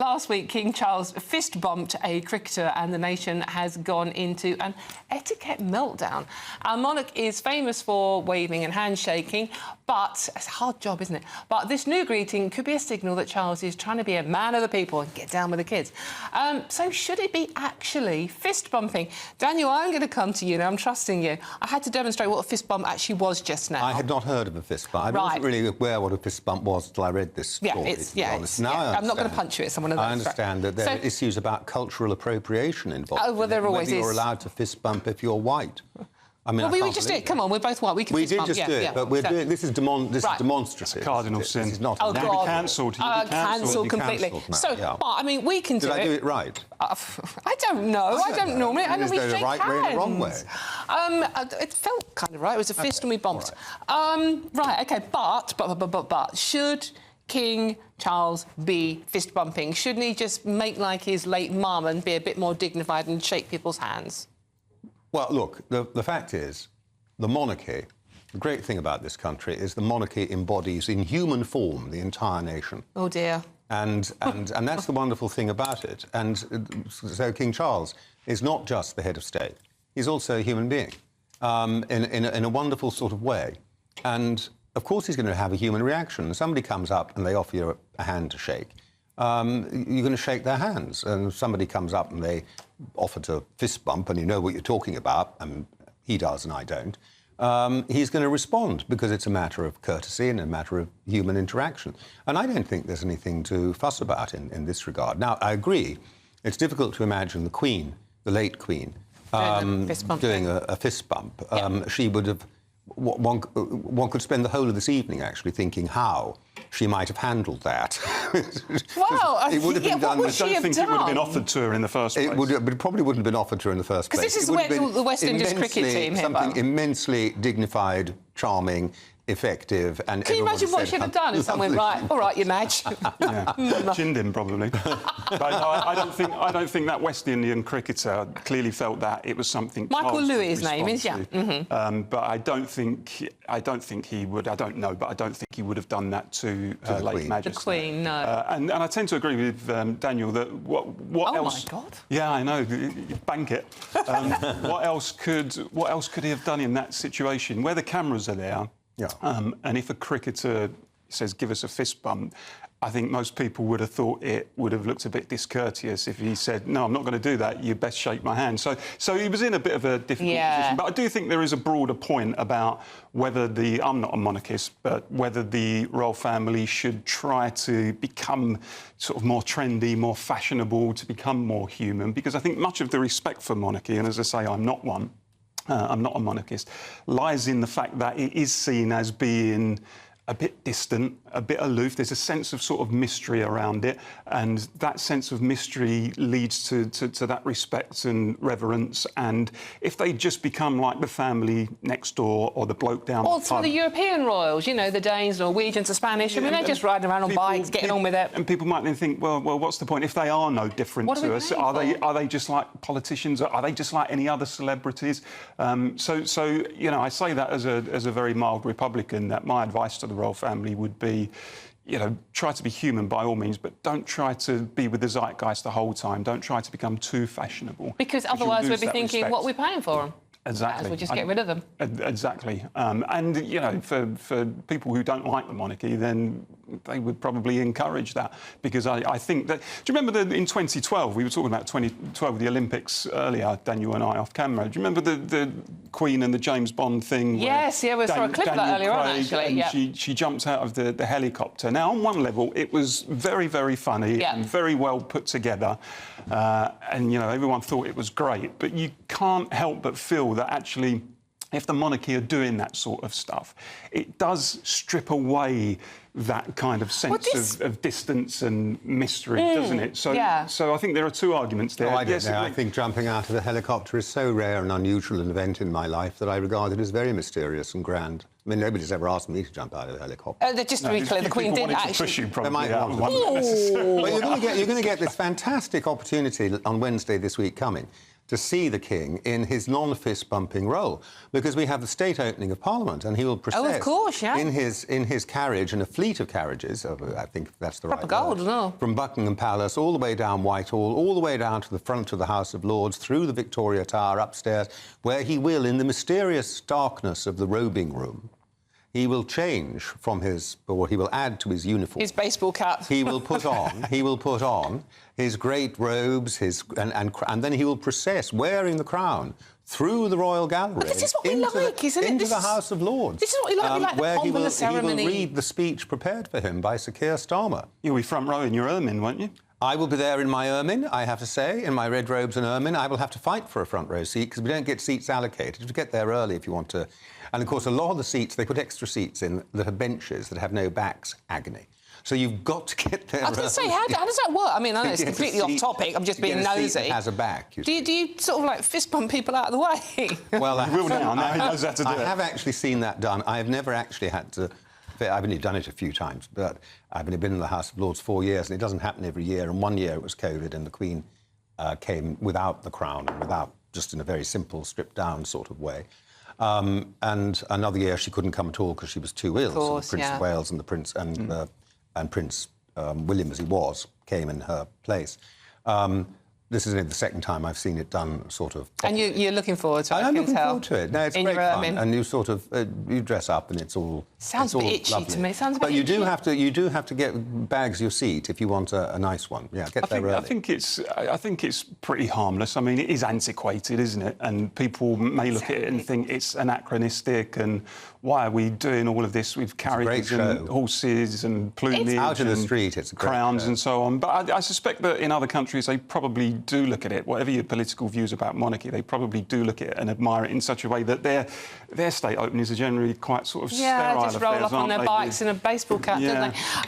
last week, King Charles fist-bumped a cricketer and the nation has gone into an etiquette meltdown. Our monarch is famous for waving and handshaking, but it's a hard job, isn't it? But this new greeting could be a signal that Charles is trying to be a man of the people and get down with the kids. So should it be actually fist-bumping? Daniel, I'm going to come to you now. I'm trusting you. I had to demonstrate what a fist bump actually was just now. I had not heard of a fist bump. I wasn't really aware what a fist bump was until I read this story. I'm not going to punch you. It's someone. I understand that there are issues about cultural appropriation involved. Oh, well, there always is. Whether you're allowed to fist bump if you're white. I mean, well, we just did. Come on, we're both white. We can. We did just do it, but we're doing this is demonstrative. Cardinal sin. This is not. Oh, now God. be cancelled. Cancelled completely. So, but I mean, we can do it. Did I do it right? I don't know. I don't normally. I normally shake right hands. way and the wrong way. It felt kind of right. It was a fist and we bumped. Right. Okay. But should King Charles be fist bumping? Shouldn't he just make like his late mum and be a bit more dignified and shake people's hands? Well, look, the fact is, the monarchy, the great thing about this country is the monarchy embodies in human form the entire nation. Oh, dear. And that's the wonderful thing about it. And so King Charles is not just the head of state. He's also a human being in a wonderful sort of way. And, of course, he's going to have a human reaction. Somebody comes up and they offer you a hand to shake. You're going to shake their hands. And somebody comes up and they offer to fist bump, and you know what you're talking about, and he does and I don't, he's going to respond because it's a matter of courtesy and a matter of human interaction. And I don't think there's anything to fuss about in this regard. Now, I agree, it's difficult to imagine the Queen, the late Queen, doing a fist bump. She would have... One could spend the whole of this evening actually thinking how she might have handled that. Well, it would have been done. I don't think it would have been offered to her in the first place. It probably wouldn't have been offered to her in the first place. Because this is the West Indies cricket team here. Something immensely dignified, charming, effective, and can you imagine what she'd have done if someone went, right, all right, you Madge? Chinned him, probably. But I don't think that West Indian cricketer clearly felt that it was something. Michael Louis, his name is, but I don't think he would. I don't know, but I don't think he would have done that to her late Majesty. The Queen, no. And I tend to agree with Daniel that what else? Oh my God! Yeah, I know. Bank it. What else could he have done in that situation where the cameras are there? Yeah. And if a cricketer says, give us a fist bump, I think most people would have thought it would have looked a bit discourteous if he said, no, I'm not going to do that, you best shake my hand. So he was in a bit of a difficult position. But I do think there is a broader point about whether I'm not a monarchist, but whether the royal family should try to become sort of more trendy, more fashionable, to become more human, because I think much of the respect for monarchy, and as I say, I'm not one, I'm not a monarchist, lies in the fact that it is seen as being a bit distant, a bit aloof. There's a sense of sort of mystery around it, and that sense of mystery leads to that respect and reverence. And if they just become like the family next door or the bloke down the pub... Or some of the European royals, you know, the Danes, Norwegians, the Spanish, I mean, they're just riding around on bikes, getting on with it. And people might then think, well, what's the point? If they are no different to us, are they just like politicians? Are they just like any other celebrities? So you know, I say that as a very mild Republican, that my advice to the royal family would be, you know, try to be human by all means, but don't try to be with the zeitgeist the whole time. Don't try to become too fashionable. Because otherwise we'd be thinking, what are we paying for them? Exactly. We'll just get rid of them. Exactly. And, you know, for people who don't like the monarchy, then they would probably encourage that. Because I think that... Do you remember in 2012, we were talking about 2012, the Olympics earlier, Daniel and I, off camera. Do you remember the Queen and the James Bond thing? Yes, yeah, we saw a clip of that earlier on, actually. And she jumped out of the helicopter. Now, on one level, it was very, very funny and very well put together. And, you know, everyone thought it was great. But you can't help but feel that actually, if the monarchy are doing that sort of stuff, it does strip away that kind of sense of distance and mystery, doesn't it? So I think there are two arguments there. Oh, I don't know. I think jumping out of a helicopter is so rare and unusual an event in my life that I regard it as very mysterious and grand. I mean, nobody's ever asked me to jump out of a helicopter. Just to be clear, the Queen didn't actually... push you, probably. They might want to. But you're going to get this fantastic opportunity on Wednesday this week coming to see the King in his non-fist-bumping role, because we have the state opening of Parliament, and he will process of course, yeah. in his carriage, in a fleet of carriages, I think that's the Proper right gold, word, no? from Buckingham Palace all the way down Whitehall, all the way down to the front of the House of Lords, through the Victoria Tower upstairs, where he will, in the mysterious darkness of the robing room, he will change from he will add to his uniform. His baseball cap. He will put on his great robes, and then he will process, wearing the crown, through the Royal Gallery. But this is what we like, isn't it? Into This the is- House of Lords. This is what we like. We like the where pomp and the ceremony. he will read the speech prepared for him by Sir Keir Starmer. You'll be front row in your ermine, won't you? I will be there in my ermine, I have to say, in my red robes and ermine. I will have to fight for a front row seat because we don't get seats allocated. You have to get there early if you want to. And, of course, a lot of the seats, they put extra seats in that are benches that have no backs. Agony. So you've got to get there I was going to say, early. how does that work? I mean, I know it's Get a completely off seat- topic. I'm just get being a seat nosy. that has a back. You Do you sort of like fist bump people out of the way? Well, I will now. Now he knows how to do I it. have actually seen that done. I have never actually had to. I've only done it a few times, but I've only been in the House of Lords 4 years, and it doesn't happen every year. And one year it was COVID, and the Queen came without the crown and without, just in a very simple, stripped-down sort of way. And another year she couldn't come at all because she was too ill. Course, so the Prince of Wales and the Prince and Prince William, as he was, came in her place. This is only the second time I've seen it done, sort of. And you're looking forward to it, I'm I can looking tell. forward to it. No, it's In great your fun, ermine. and you sort of you dress up, and it's all. Sounds it's all a bit itchy lovely. to me. Sounds a bit but you do itchy. have to get bags your seat if you want a nice one. Yeah, get there early. I think it's pretty harmless. I mean, it is antiquated, isn't it? And people may look at it and think it's anachronistic. And why are we doing all of this with carriages and horses and plumage out in the and street? It's a great crowns show. and so on. But I suspect that in other countries they probably do look at it. Whatever your political views about monarchy, they probably do look at it and admire it in such a way that their state openings are generally quite sort of sterile Yeah, just roll affairs, up on aren't their they? bikes in a baseball cap, Yeah. don't they?